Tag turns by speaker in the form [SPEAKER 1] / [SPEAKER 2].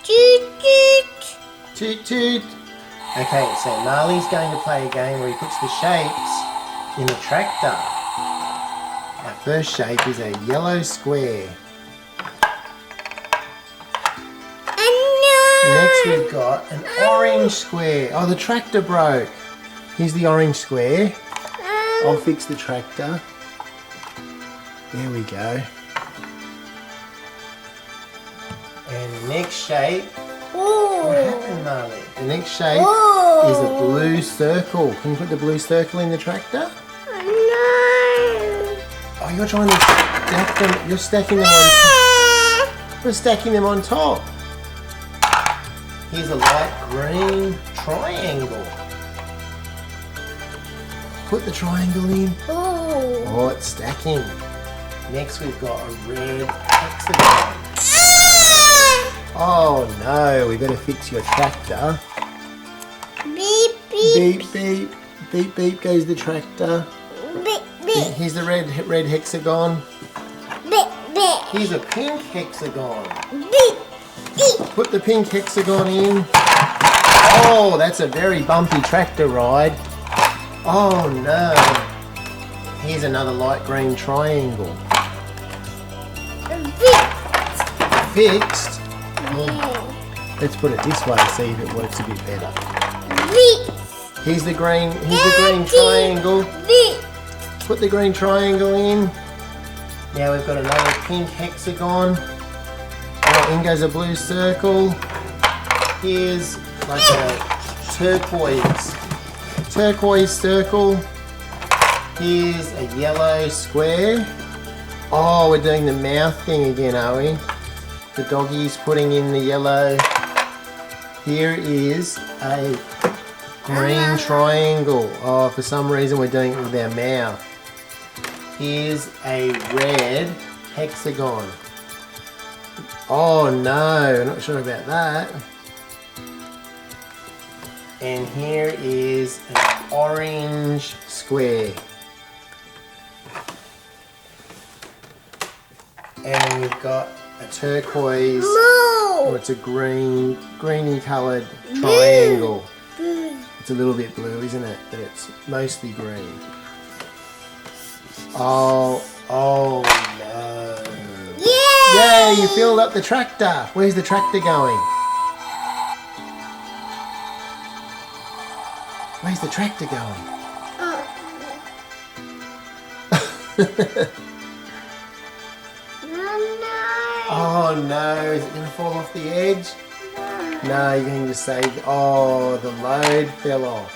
[SPEAKER 1] Toot toot.
[SPEAKER 2] Toot toot. Okay, so Marley's going to play a game where he puts the shapes in the tractor. Our first shape is a yellow square. Next we've got an orange square. Oh, the tractor broke. Here's the orange square. I'll fix the tractor. There we go. And the next shape. What happened, Marley? The next shape is a blue circle. Can you put the blue circle in the tractor?
[SPEAKER 1] No.
[SPEAKER 2] Oh, you're trying to stack them. You're stacking them on top. We're stacking them on top. Here's a light green triangle. Put the triangle in. Oh, it's stacking. Next we've got a red hexagon. Oh no, we better fix your tractor.
[SPEAKER 1] Beep beep.
[SPEAKER 2] Beep beep. Beep beep goes the tractor.
[SPEAKER 1] Beep beep.
[SPEAKER 2] Here's the red hexagon.
[SPEAKER 1] Beep beep.
[SPEAKER 2] Here's a pink hexagon.
[SPEAKER 1] Beep beep.
[SPEAKER 2] Put the pink hexagon in. Oh, that's a very bumpy tractor ride. Oh no. Here's another light green triangle. Fixed. Let's put it this way, see if it works a bit better. Here's the green triangle. Put the green triangle in. Now we've got another pink hexagon. Oh, in goes a blue circle. Here's like a turquoise circle. Here's a yellow square. Oh, we're doing the mouth thing again, are we? The doggy's putting in the yellow. Here is a green triangle. Oh, for some reason we're doing it with our mouth. Here's a red hexagon. Oh no, I'm not sure about that. And here is an orange square. And we've got a turquoise, or it's a greeny coloured triangle. It's a little bit blue, isn't it? But it's mostly green. Oh no. Yeah, you filled up the tractor. Where's the tractor going? Where's the tractor going? Oh no, is it going to fall off the edge? No, you're going to say, oh, the load fell off.